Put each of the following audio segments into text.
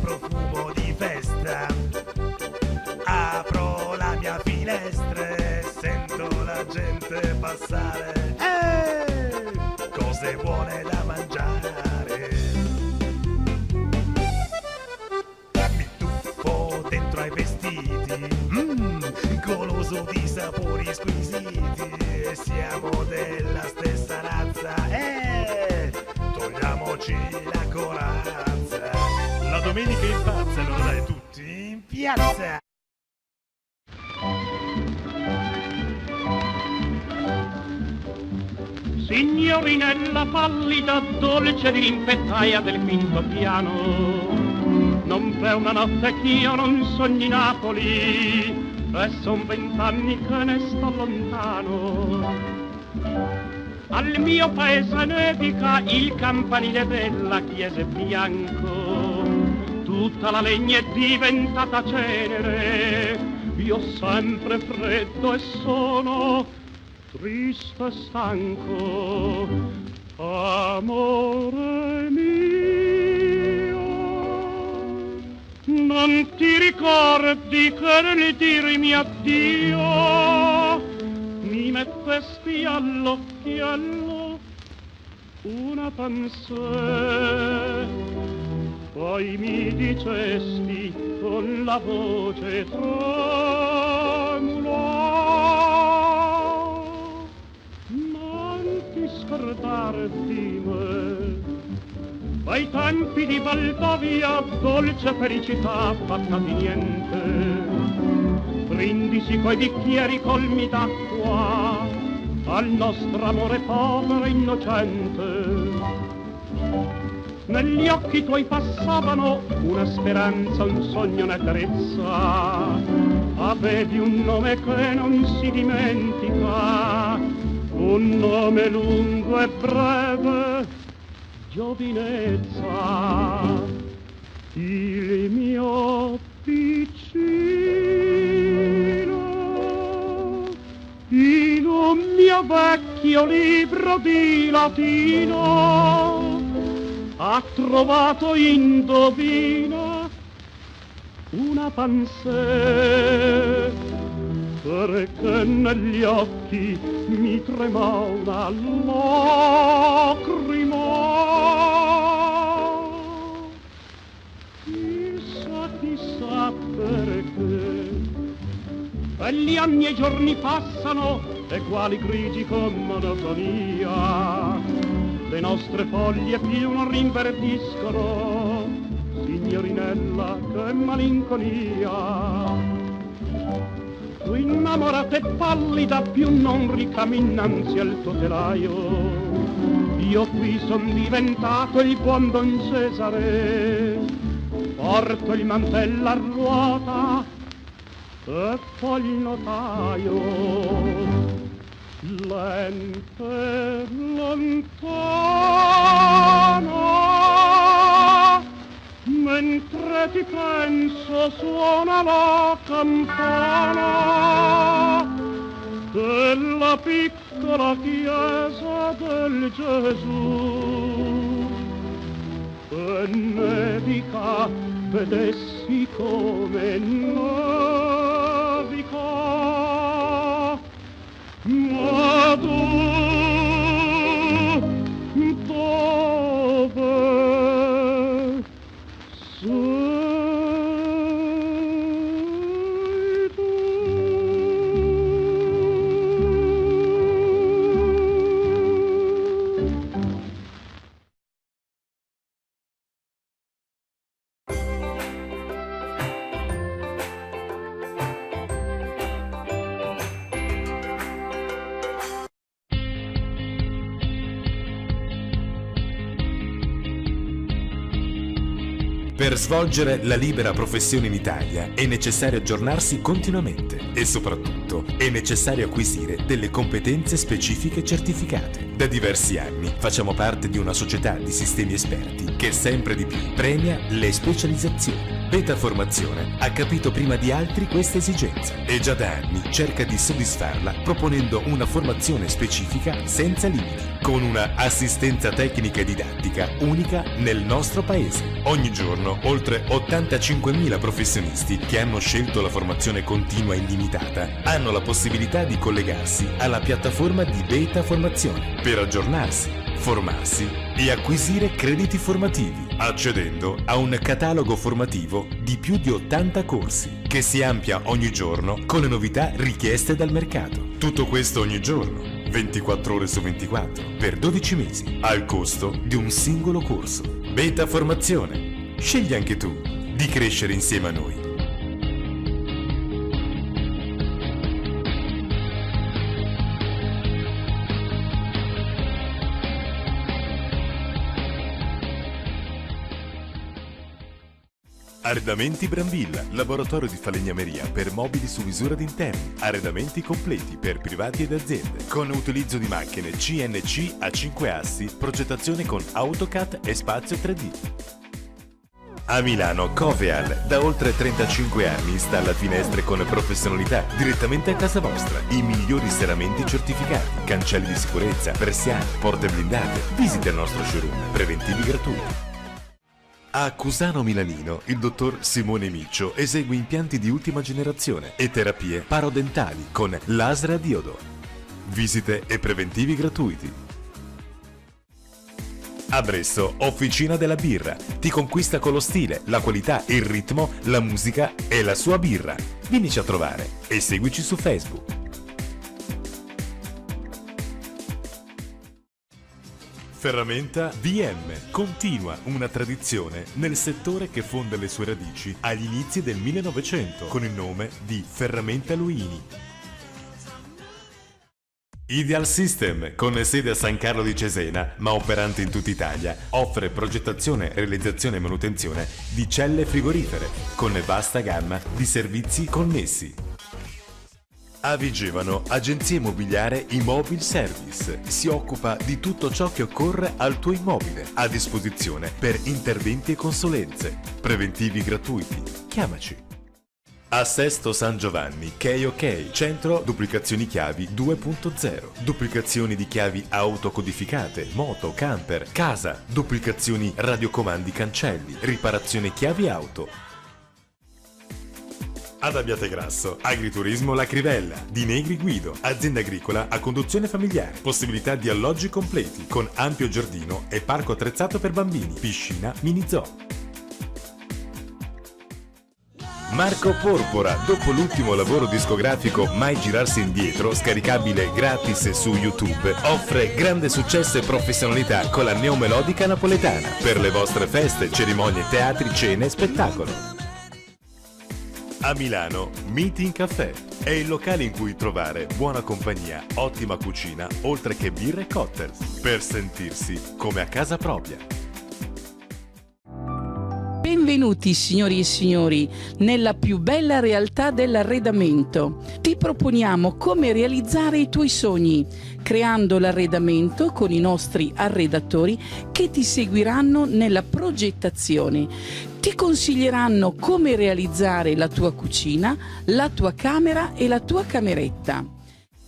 profumo di festa. Apro la mia finestra e sento la gente passare. Cose buone da mangiare. Mi tuffo dentro ai vestiti, goloso di sapori squisiti. Siamo della stessa razza, togliamoci la corazza. La domenica è pazza, allora dai tutti in piazza. Signorinella pallida, dolce di rimpettaia del quinto piano, non c'è una notte ch'io non sogni Napoli, e son 20 anni che ne sto lontano. Al mio paese nevica il campanile della chiesa è bianco, tutta la legna è diventata cenere, io sempre freddo e sono triste e stanco. Amore mio, non ti ricordi che nel dirmi addio mi mettesti all'occhiello una pensée, poi mi dicesti con la voce tremula: scordare di me, ai tempi di Valdovia, dolce felicità fatta di niente, brindisi coi bicchieri colmi d'acqua al nostro amore povero e innocente. Negli occhi tuoi passavano una speranza, un sogno, una tenerezza, avevi un nome che non si dimentica, un nome lungo e breve, giovinezza. Il mio piccino, in un mio vecchio libro di latino, ha trovato, indovina, una pensée, perché negli occhi mi trema una lacrima. Chissà perché, e gli anni e i giorni passano, e quali grigi con monotonia, le nostre foglie più non rinverdiscono, signorinella, che malinconia. Tu innamorata e pallida più non ricami innanzi al tuo telaio, io qui son diventato il buon Don Cesare, porto il mantello a ruota e poi il notaio, lento e lontano, mentre ti penso suona la campana della piccola chiesa del Gesù, e nevica vedessi come nevica, ma tu dove Per svolgere la libera professione in Italia è necessario aggiornarsi continuamente e soprattutto è necessario acquisire delle competenze specifiche certificate. Da diversi anni facciamo parte di una società di sistemi esperti che sempre di più premia le specializzazioni. Beta Formazione ha capito prima di altri questa esigenza e già da anni cerca di soddisfarla proponendo una formazione specifica senza limiti, con una assistenza tecnica e didattica unica nel nostro paese. Ogni giorno oltre 85.000 professionisti che hanno scelto la formazione continua illimitata hanno la possibilità di collegarsi alla piattaforma di Beta Formazione per aggiornarsi, formarsi e acquisire crediti formativi, accedendo a un catalogo formativo di più di 80 corsi che si amplia ogni giorno con le novità richieste dal mercato. Tutto questo ogni giorno, 24 ore su 24, per 12 mesi, al costo di un singolo corso. Beta Formazione. Scegli anche tu di crescere insieme a noi. Arredamenti Brambilla, laboratorio di falegnameria per mobili su misura d'interni, arredamenti completi per privati ed aziende, con utilizzo di macchine CNC a 5 assi, progettazione con AutoCAD e spazio 3D. A Milano, Coveal, da oltre 35 anni installa finestre con professionalità direttamente a casa vostra. I migliori serramenti certificati, cancelli di sicurezza, persiane, porte blindate. Visita il nostro showroom, preventivi gratuiti. A Cusano Milanino, il dottor Simone Miccio esegue impianti di ultima generazione e terapie parodentali con laser a diodo. Visite e preventivi gratuiti. A Bresso, Officina della Birra. Ti conquista con lo stile, la qualità, il ritmo, la musica e la sua birra. Vienici a trovare e seguici su Facebook. Ferramenta VM continua una tradizione nel settore che fonda le sue radici agli inizi del 1900 con il nome di Ferramenta Luini. Ideal System, con sede a San Carlo di Cesena, ma operante in tutta Italia, offre progettazione, realizzazione e manutenzione di celle frigorifere, con vasta gamma di servizi connessi. A Vigevano, agenzia immobiliare Immobil Service. Si occupa di tutto ciò che occorre al tuo immobile, a disposizione per interventi e consulenze. Preventivi gratuiti. Chiamaci. A Sesto San Giovanni, KOK, centro duplicazioni chiavi 2.0, duplicazioni di chiavi autocodificate, moto, camper, casa, duplicazioni radiocomandi cancelli, riparazione chiavi auto. Ad Abbiategrasso, Agriturismo La Crivella, Di Negri Guido, azienda agricola a conduzione familiare, possibilità di alloggi completi con ampio giardino e parco attrezzato per bambini, piscina, mini zoo. Marco Porpora, dopo l'ultimo lavoro discografico Mai girarsi indietro, scaricabile gratis su YouTube, offre grande successo e professionalità con la neomelodica napoletana per le vostre feste, cerimonie, teatri, cene e spettacolo. A Milano, Meeting Café è il locale in cui trovare buona compagnia, ottima cucina, oltre che birre e cocktails, per sentirsi come a casa propria. Benvenuti signori e signori nella più bella realtà dell'arredamento. Ti proponiamo come realizzare i tuoi sogni, creando l'arredamento con i nostri arredatori che ti seguiranno nella progettazione. Ti consiglieranno come realizzare la tua cucina, la tua camera e la tua cameretta.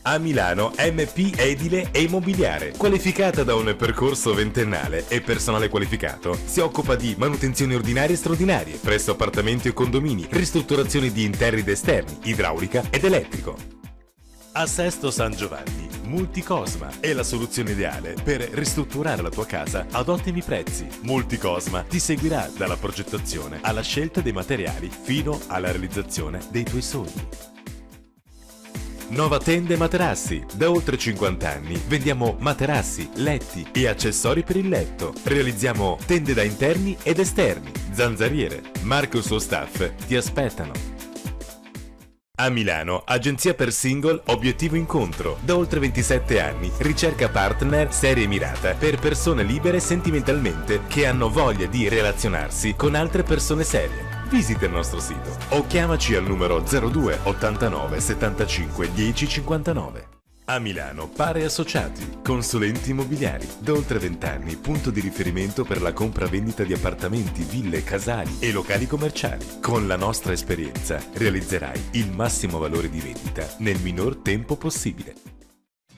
A Milano, MP Edile e Immobiliare, qualificata da un percorso ventennale e personale qualificato, si occupa di manutenzioni ordinarie e straordinarie presso appartamenti o condomini, ristrutturazioni di interni ed esterni, idraulica ed elettrico. A Sesto San Giovanni, Multicosma è la soluzione ideale per ristrutturare la tua casa ad ottimi prezzi. Multicosma ti seguirà dalla progettazione alla scelta dei materiali fino alla realizzazione dei tuoi sogni. Nova Tende Materassi. Da oltre 50 anni vendiamo materassi, letti e accessori per il letto. Realizziamo tende da interni ed esterni, zanzariere. Marco e il suo staff ti aspettano. A Milano, agenzia per single Obiettivo Incontro. Da oltre 27 anni ricerca partner serie mirata per persone libere sentimentalmente che hanno voglia di relazionarsi con altre persone serie. Visita il nostro sito o chiamaci al numero 02 89 75 10 59. A Milano, Pare Associati, consulenti immobiliari, da oltre 20 anni, punto di riferimento per la compra-vendita di appartamenti, ville, casali e locali commerciali. Con la nostra esperienza realizzerai il massimo valore di vendita nel minor tempo possibile.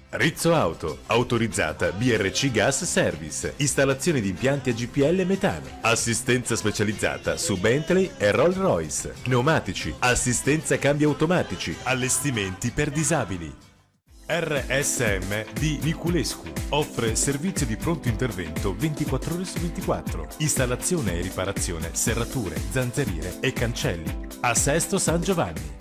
Rizzo Auto, autorizzata BRC Gas Service, installazione di impianti a GPL metano, assistenza specializzata su Bentley e Rolls Royce, pneumatici, assistenza cambi automatici, allestimenti per disabili. RSM di Niculescu offre servizio di pronto intervento 24 ore su 24, installazione e riparazione, serrature, zanzariere e cancelli. A Sesto San Giovanni.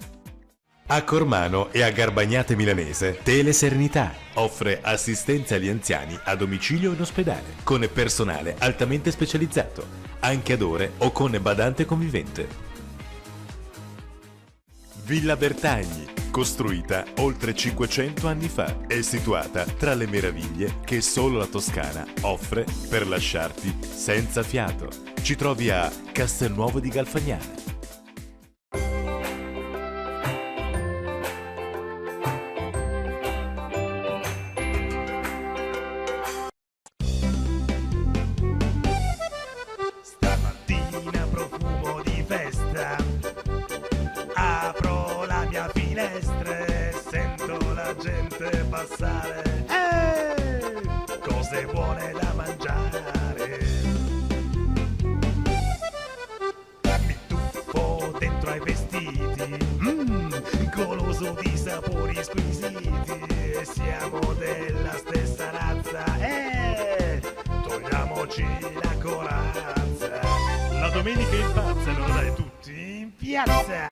A Cormano e a Garbagnate Milanese, Tele Serenità offre assistenza agli anziani a domicilio o in ospedale, con personale altamente specializzato, anche ad ore o con badante convivente. Villa Bertagni, costruita oltre 500 anni fa, è situata tra le meraviglie che solo la Toscana offre per lasciarti senza fiato. Ci trovi a Castelnuovo di Galfagnana. Stamattina profumo di festa, apro la mia finestra e sento la gente passare. Cose buone da mangiare. Mi tuffo dentro ai vestiti, goloso di sapori squisiti. Siamo della stessa razza, togliamoci la corazza. La domenica in pazza, allora dai tutti in piazza.